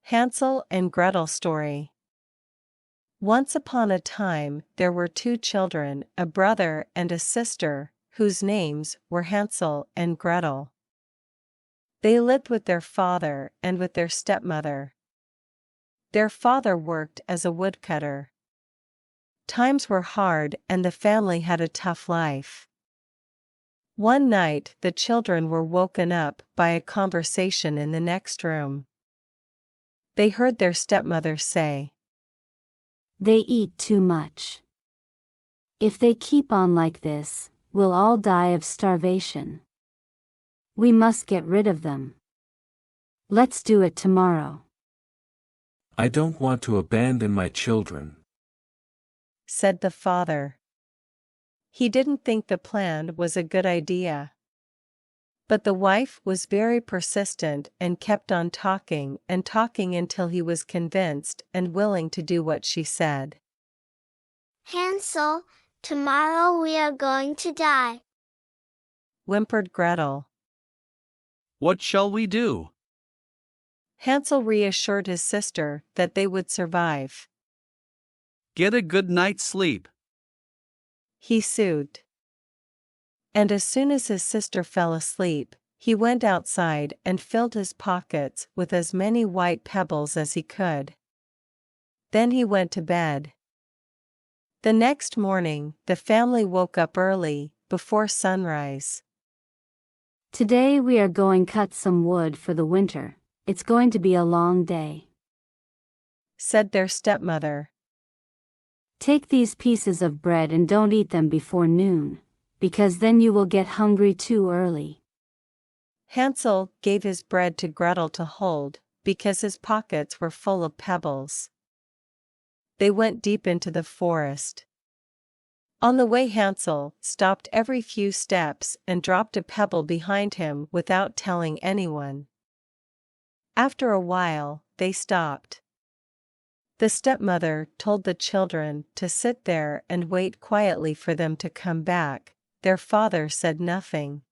Hansel and Gretel story. Once upon a time, there were two children, a brother and a sister, whose names were Hansel and Gretel. They lived with their father and with their stepmother. Their father worked as a woodcutter. Times were hard and the family had a tough life. One night, the children were woken up by a conversation in the next room. They heard their stepmother say, "They eat too much. If they keep on like this, we'll all die of starvation. We must get rid of them. Let's do it tomorrow." "I don't want to abandon my children," said the father. He didn't think the plan was a good idea. But the wife was very persistent and kept on talking and talking until he was convinced and willing to do what she said. "Hansel, tomorrow we are going to die," whimpered Gretel. "What shall we do?" Hansel reassured his sister that they would survive. "Get a good night's sleep," he soothed. And as soon as his sister fell asleep, he went outside and filled his pockets with as many white pebbles as he could. Then he went to bed. The next morning, the family woke up early, before sunrise. "Today we are going cut some wood for the winter. It's going to be a long day," said their stepmother. "Take these pieces of bread and don't eat them before noon, because then you will get hungry too early." Hansel gave his bread to Gretel to hold, because his pockets were full of pebbles. They went deep into the forest. On the way, Hansel stopped every few steps and dropped a pebble behind him without telling anyone. After a while, they stopped. The stepmother told the children to sit there and wait quietly for them to come back. Their father said nothing.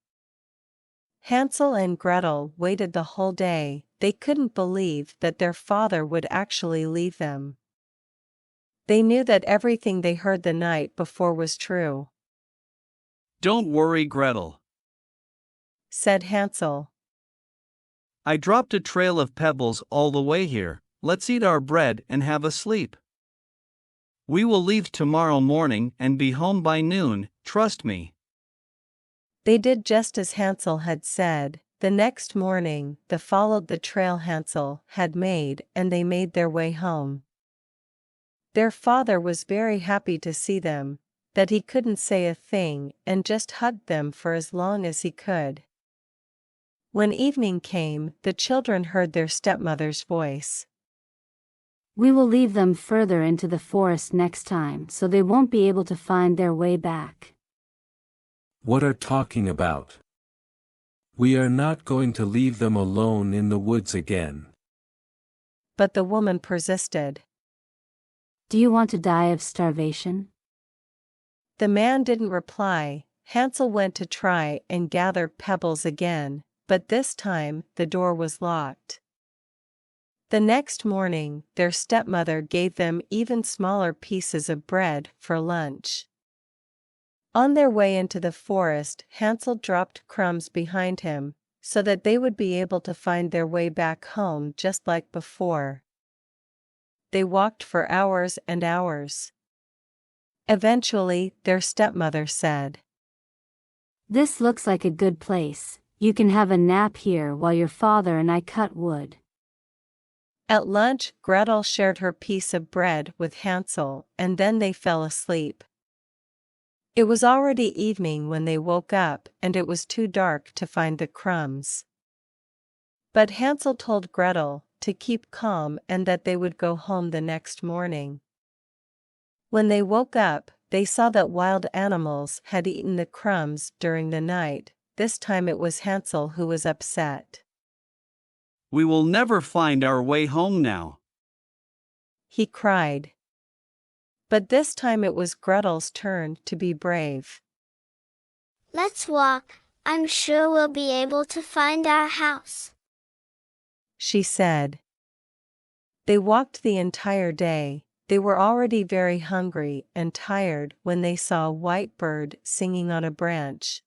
Hansel and Gretel waited the whole day. They couldn't believe that their father would actually leave them. They knew that everything they heard the night before was true. "Don't worry, Gretel," said Hansel. "I dropped a trail of pebbles all the way here. Let's eat our bread and have a sleep. We will leave tomorrow morning and be home by noon, trust me." They did just as Hansel had said. The next morning, they followed the trail Hansel had made and they made their way home. Their father was very happy to see them, that he couldn't say a thing and just hugged them for as long as he could. When evening came, the children heard their stepmother's voice. "We will leave them further into the forest next time so they won't be able to find their way back." "What are talking about? We are not going to leave them alone in the woods again." But the woman persisted. "Do you want to die of starvation?" The man didn't reply. Hansel went to try and gather pebbles again, but this time the door was locked. The next morning, their stepmother gave them even smaller pieces of bread for lunch. On their way into the forest, Hansel dropped crumbs behind him, so that they would be able to find their way back home just like before. They walked for hours and hours. Eventually, their stepmother said, "This looks like a good place. You can have a nap here while your father and I cut wood." At lunch, Gretel shared her piece of bread with Hansel, and then they fell asleep. It was already evening when they woke up, and it was too dark to find the crumbs. But Hansel told Gretel to keep calm and that they would go home the next morning. When they woke up, they saw that wild animals had eaten the crumbs during the night. This time it was Hansel who was upset. "We will never find our way home now," he cried. But this time it was Gretel's turn to be brave. "Let's walk. I'm sure we'll be able to find our house," she said. They walked the entire day. They were already very hungry and tired when they saw a white bird singing on a branch.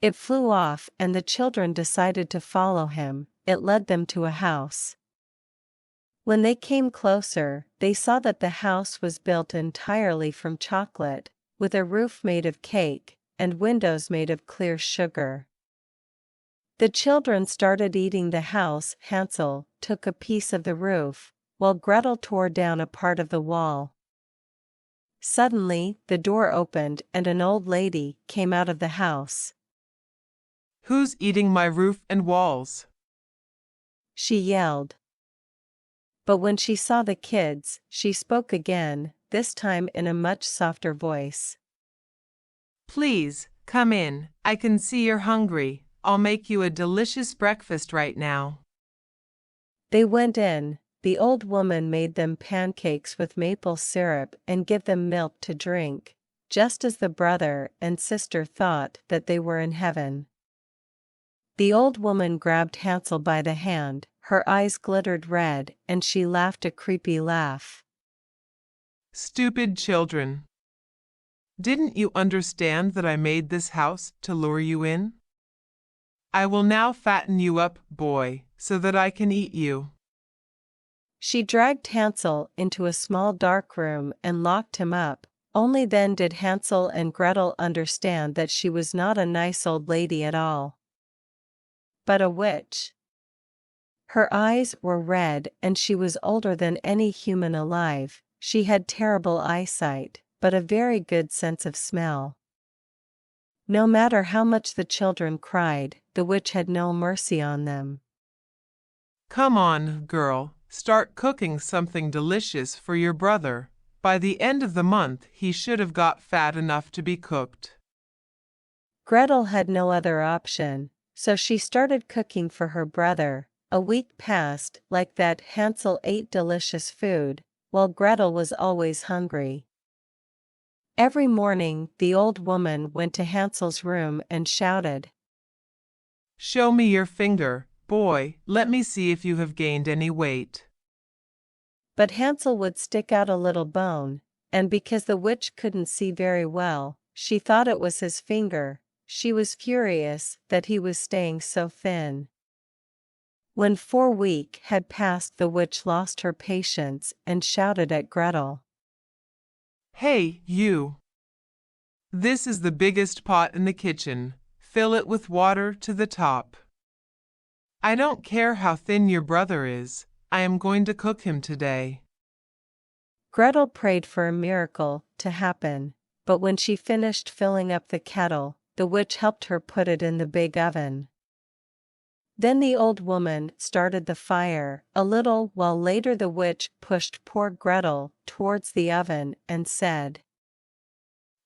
It flew off and the children decided to follow him. It led them to a house. When they came closer, they saw that the house was built entirely from chocolate, with a roof made of cake, and windows made of clear sugar. The children started eating the house. Hansel took a piece of the roof, while Gretel tore down a part of the wall. Suddenly, the door opened and an old lady came out of the house. "Who's eating my roof and walls?" she yelled. But when she saw the kids, she spoke again, this time in a much softer voice. "Please, come in. I can see you're hungry. I'll make you a delicious breakfast right now." They went in. The old woman made them pancakes with maple syrup and gave them milk to drink, just as the brother and sister thought that they were in heaven. The old woman grabbed Hansel by the hand, her eyes glittered red, and she laughed a creepy laugh. "Stupid children! Didn't you understand that I made this house to lure you in? I will now fatten you up, boy, so that I can eat you." She dragged Hansel into a small dark room and locked him up. Only then did Hansel and Gretel understand that she was not a nice old lady at all, but a witch. Her eyes were red and she was older than any human alive. She had terrible eyesight, but a very good sense of smell. No matter how much the children cried, the witch had no mercy on them. "Come on, girl, start cooking something delicious for your brother. By the end of the month he should have got fat enough to be cooked." Gretel had no other option, so she started cooking for her brother. A week passed like that. Hansel ate delicious food, while Gretel was always hungry. Every morning, the old woman went to Hansel's room and shouted, "Show me your finger, boy, let me see if you have gained any weight." But Hansel would stick out a little bone, and because the witch couldn't see very well, she thought it was his finger. She was furious that he was staying so thin. When 4 weeks had passed, the witch lost her patience and shouted at Gretel, "Hey, you! This is the biggest pot in the kitchen. Fill it with water to the top. I don't care how thin your brother is, I am going to cook him today." Gretel prayed for a miracle to happen, but when she finished filling up the kettle, the witch helped her put it in the big oven. Then the old woman started the fire. A little while later the witch pushed poor Gretel towards the oven and said,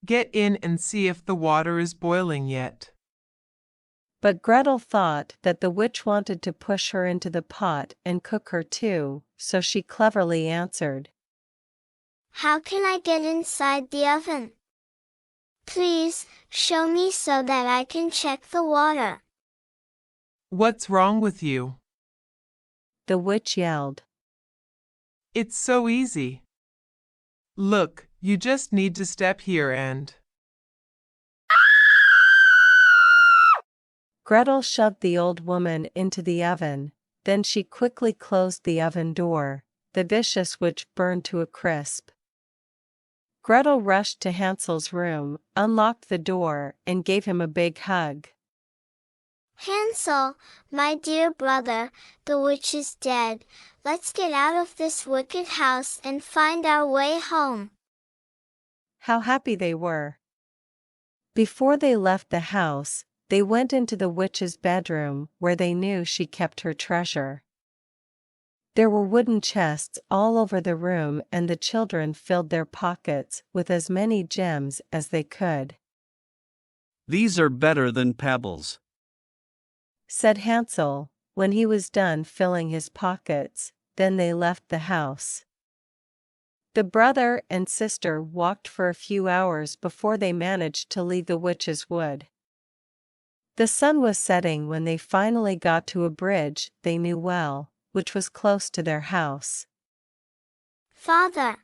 "Get in and see if the water is boiling yet." But Gretel thought that the witch wanted to push her into the pot and cook her too, so she cleverly answered, How can I get inside the oven? Please, show me so that I can check the water. "What's wrong with you?" the witch yelled. "It's so easy. Look, you just need to step here and..." Gretel shoved the old woman into the oven, then she quickly closed the oven door. The vicious witch burned to a crisp. Gretel rushed to Hansel's room, unlocked the door, and gave him a big hug. Hansel, my dear brother, the witch is dead. Let's get out of this wicked house and find our way home. How happy they were. Before they left the house, they went into the witch's bedroom where they knew she kept her treasure. There were wooden chests all over the room and the children filled their pockets with as many gems as they could. "These are better than pebbles," said Hansel, when he was done filling his pockets. Then they left the house. The brother and sister walked for a few hours before they managed to leave the witch's wood. The sun was setting when they finally got to a bridge they knew well. which was close to their house. Father!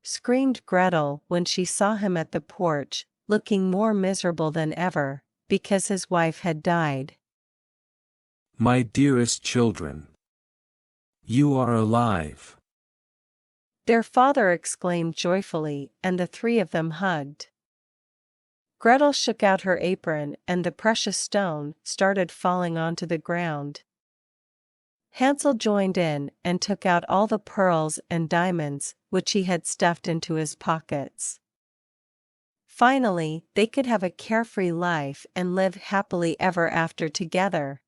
Screamed Gretel when she saw him at the porch, looking more miserable than ever, because his wife had died. My dearest children! You are alive! Their father exclaimed joyfully, and the three of them hugged. Gretel shook out her apron and the precious stone started falling onto the ground. Hansel joined in and took out all the pearls and diamonds which he had stuffed into his pockets. Finally, they could have a carefree life and live happily ever after together.